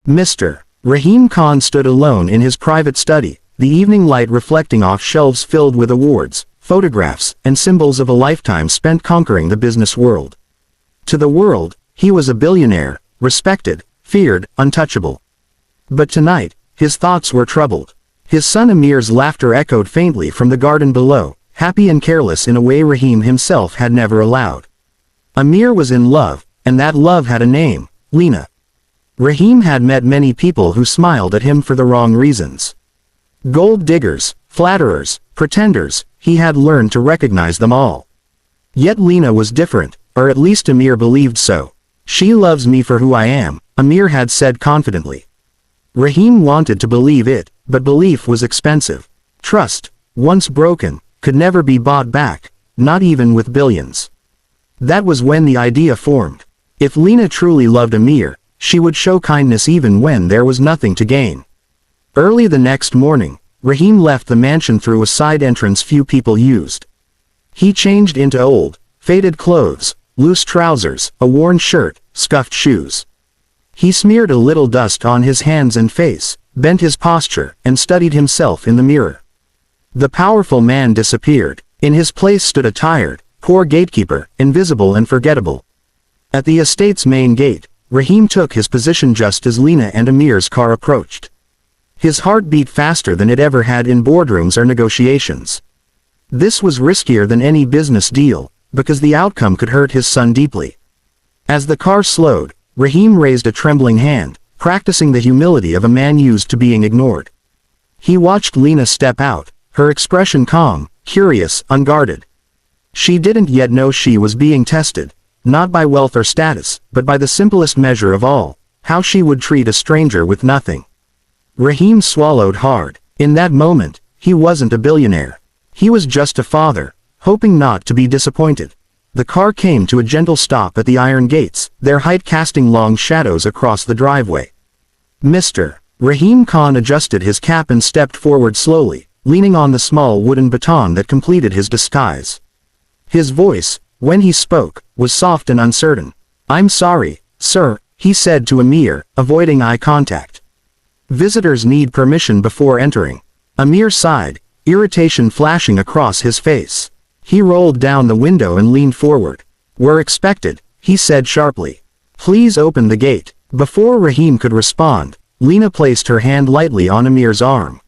Mr. Rahim Khan stood alone in his private study, the evening light reflecting off shelves filled with awards, photographs, and symbols of a lifetime spent conquering the business world. To the world, he was a billionaire, respected, feared, untouchable. But tonight, his thoughts were troubled. His son Amir's laughter echoed faintly from the garden below, happy and careless in a way Rahim himself had never allowed. Amir was in love, and that love had a name, Lena. Rahim had met many people who smiled at him for the wrong reasons. Gold diggers, flatterers, pretenders, he had learned to recognize them all. Yet Lena was different, or at least Amir believed so. She loves me for who I am, Amir had said confidently. Rahim wanted to believe it, but belief was expensive. Trust, once broken, could never be bought back, not even with billions. That was when the idea formed. If Lena truly loved Amir, she would show kindness even when there was nothing to gain. Early the next morning, Rahim left the mansion through a side entrance few people used. He changed into old, faded clothes, loose trousers, a worn shirt, scuffed shoes. He smeared a little dust on his hands and face, bent his posture, and studied himself in the mirror. The powerful man disappeared. In his place stood a tired, poor gatekeeper, invisible and forgettable. At the estate's main gate, Rahim took his position just as Lena and Amir's car approached. His heart beat faster than it ever had in boardrooms or negotiations. This was riskier than any business deal, because the outcome could hurt his son deeply. As the car slowed, Rahim raised a trembling hand, practicing the humility of a man used to being ignored. He watched Lena step out, her expression calm, curious, unguarded. She didn't yet know she was being tested, not by wealth or status, but by the simplest measure of all, how she would treat a stranger with nothing. Rahim swallowed hard. In that moment, he wasn't a billionaire. He was just a father, hoping not to be disappointed. The car came to a gentle stop at the iron gates, their height casting long shadows across the driveway. Mr. Rahim Khan adjusted his cap and stepped forward slowly, leaning on the small wooden baton that completed his disguise. His voice, when he spoke, was soft and uncertain. "I'm sorry, sir," he said to Amir, avoiding eye contact. "Visitors need permission before entering." Amir sighed, irritation flashing across his face. He rolled down the window and leaned forward. "We're expected," he said sharply. "Please open the gate." Before Rahim could respond, Lena placed her hand lightly on Amir's arm.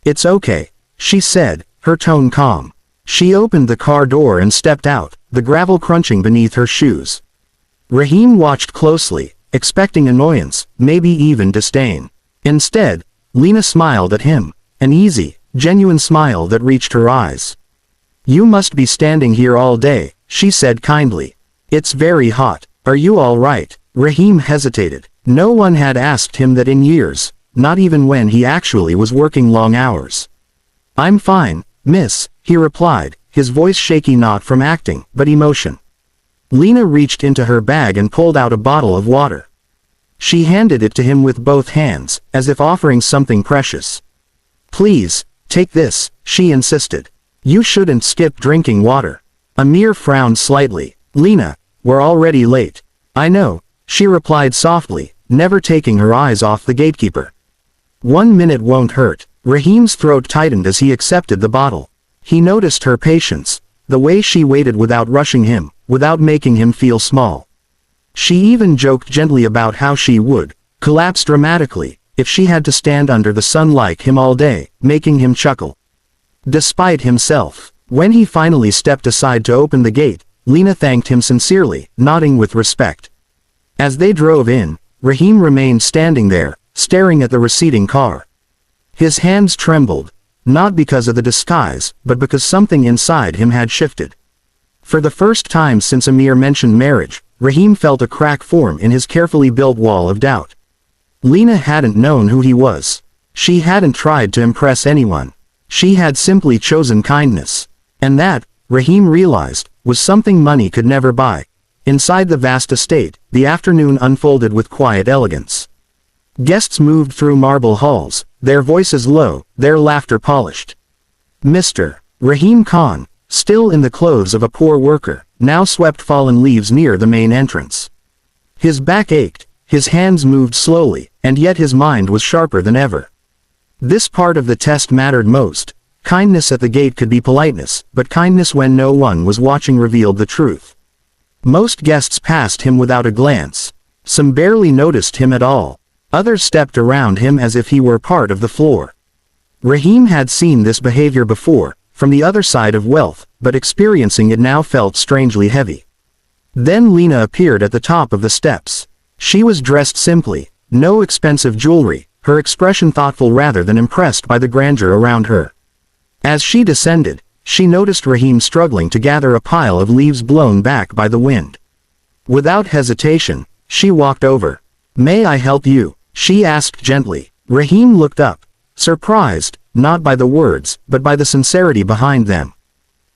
"It's okay," she said, her tone calm. She opened the car door and stepped out, the gravel crunching beneath her shoes. Rahim watched closely, expecting annoyance, maybe even disdain. Instead, Lena smiled at him, an easy, genuine smile that reached her eyes. "You must be standing here all day," she said kindly. "It's very hot. Are you all right?" Rahim hesitated. No one had asked him that in years, not even when he actually was working long hours. "I'm fine, miss," he replied, his voice shaky not from acting, but emotion. Lena reached into her bag and pulled out a bottle of water. She handed it to him with both hands, as if offering something precious. "Please, take this," she insisted. "You shouldn't skip drinking water." Amir frowned slightly. "Lena, we're already late." "I know," she replied softly, never taking her eyes off the gatekeeper. "1 minute won't hurt." Rahim's throat tightened as he accepted the bottle. He noticed her patience, the way she waited without rushing him, without making him feel small. She even joked gently about how she would collapse dramatically if she had to stand under the sun like him all day, making him chuckle. Despite himself, when he finally stepped aside to open the gate, Lena thanked him sincerely, nodding with respect. As they drove in, Rahim remained standing there, staring at the receding car. His hands trembled, not because of the disguise, but because something inside him had shifted. For the first time since Amir mentioned marriage, Rahim felt a crack form in his carefully built wall of doubt. Lena hadn't known who he was. She hadn't tried to impress anyone. She had simply chosen kindness. And that, Rahim realized, was something money could never buy. Inside the vast estate, the afternoon unfolded with quiet elegance. Guests moved through marble halls, their voices low, their laughter polished. Mr. Rahim Khan, still in the clothes of a poor worker, now swept fallen leaves near the main entrance. His back ached, His hands moved slowly, and yet his mind was sharper than ever. This part of the test mattered most. Kindness at the gate could be politeness, but kindness when no one was watching revealed the truth. Most guests passed him without a glance. Some barely noticed him at all. Others stepped around him as if he were part of the floor. Rahim had seen this behavior before, from the other side of wealth, but experiencing it now felt strangely heavy. Then Lena appeared at the top of the steps. She was dressed simply, no expensive jewelry, her expression thoughtful rather than impressed by the grandeur around her. As she descended, she noticed Rahim struggling to gather a pile of leaves blown back by the wind. Without hesitation, she walked over. "May I help you?" she asked gently. Rahim looked up, surprised, not by the words, but by the sincerity behind them.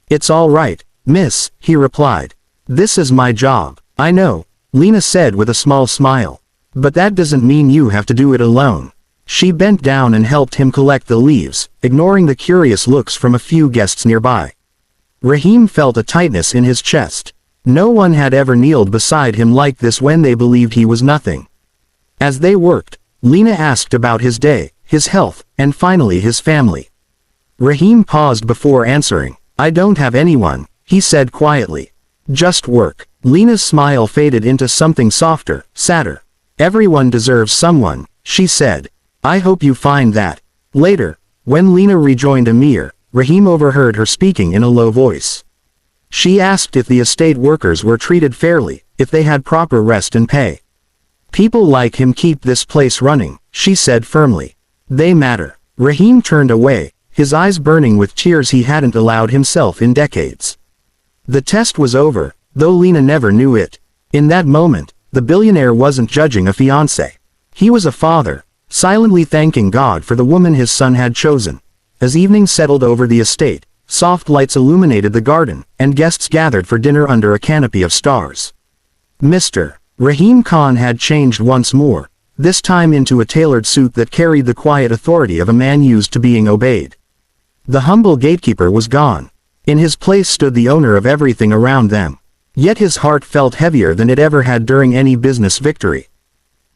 "It's all right, miss," he replied. "This is my job." "I know," Lena said with a small smile. "But that doesn't mean you have to do it alone." She bent down and helped him collect the leaves, ignoring the curious looks from a few guests nearby. Rahim felt a tightness in his chest. No one had ever kneeled beside him like this when they believed he was nothing. As they worked, Lena asked about his day, his health, and finally his family. Rahim paused before answering. "I don't have anyone," he said quietly. "Just work." Lena's smile faded into something softer, sadder. "Everyone deserves someone," she said. "I hope you find that." Later, when Lena rejoined Amir, Rahim overheard her speaking in a low voice. She asked if the estate workers were treated fairly, if they had proper rest and pay. "People like him keep this place running," she said firmly. "They matter." Rahim turned away, his eyes burning with tears he hadn't allowed himself in decades. The test was over, though Lena never knew it. In that moment, the billionaire wasn't judging a fiancé. He was a father, silently thanking God for the woman his son had chosen. As evening settled over the estate, soft lights illuminated the garden, and guests gathered for dinner under a canopy of stars. Mr. Rahim Khan had changed once more, this time into a tailored suit that carried the quiet authority of a man used to being obeyed. The humble gatekeeper was gone. In his place stood the owner of everything around them. Yet his heart felt heavier than it ever had during any business victory.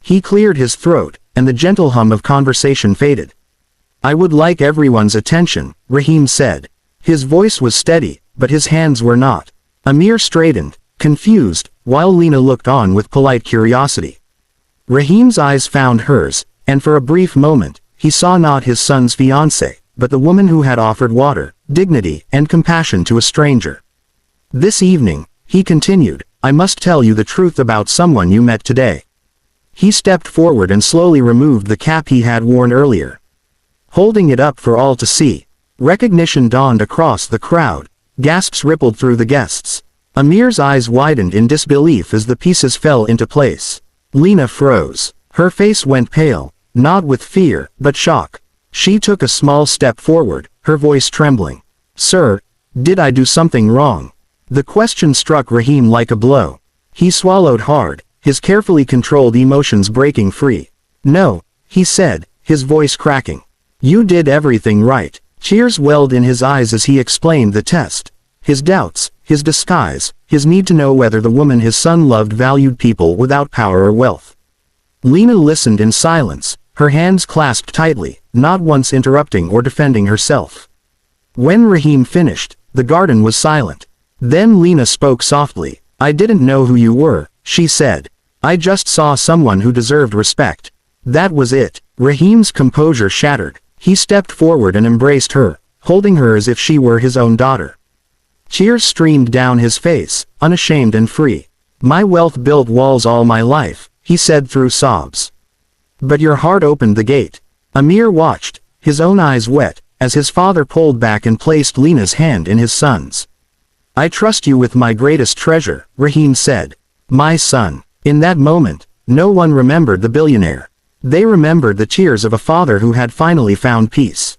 He cleared his throat, and the gentle hum of conversation faded. "I would like everyone's attention," Rahim said. His voice was steady, but his hands were not. Amir straightened, confused, while Lena looked on with polite curiosity. Rahim's eyes found hers, and for a brief moment, he saw not his son's fiancée, but the woman who had offered water, dignity, and compassion to a stranger. "This evening," he continued, "I must tell you the truth about someone you met today." He stepped forward and slowly removed the cap he had worn earlier. Holding it up for all to see, recognition dawned across the crowd. Gasps rippled through the guests. Amir's eyes widened in disbelief as the pieces fell into place. Lena froze. Her face went pale, not with fear, but shock. She took a small step forward, her voice trembling. "Sir, did I do something wrong?" The question struck Rahim like a blow. He swallowed hard, his carefully controlled emotions breaking free. "No," he said, his voice cracking. "You did everything right." Tears welled in his eyes as he explained the test. His doubts, his disguise, his need to know whether the woman his son loved valued people without power or wealth. Lena listened in silence, her hands clasped tightly, not once interrupting or defending herself. When Rahim finished, the garden was silent. Then Lena spoke softly. "I didn't know who you were," she said. "I just saw someone who deserved respect. That was it." Rahim's composure shattered. He stepped forward and embraced her, holding her as if she were his own daughter. Tears streamed down his face, unashamed and free. "My wealth built walls all my life," he said through sobs. "But your heart opened the gate." Amir watched, his own eyes wet, as his father pulled back and placed Lena's hand in his son's. "I trust you with my greatest treasure," Rahim said. "My son." In that moment, no one remembered the billionaire. They remembered the tears of a father who had finally found peace.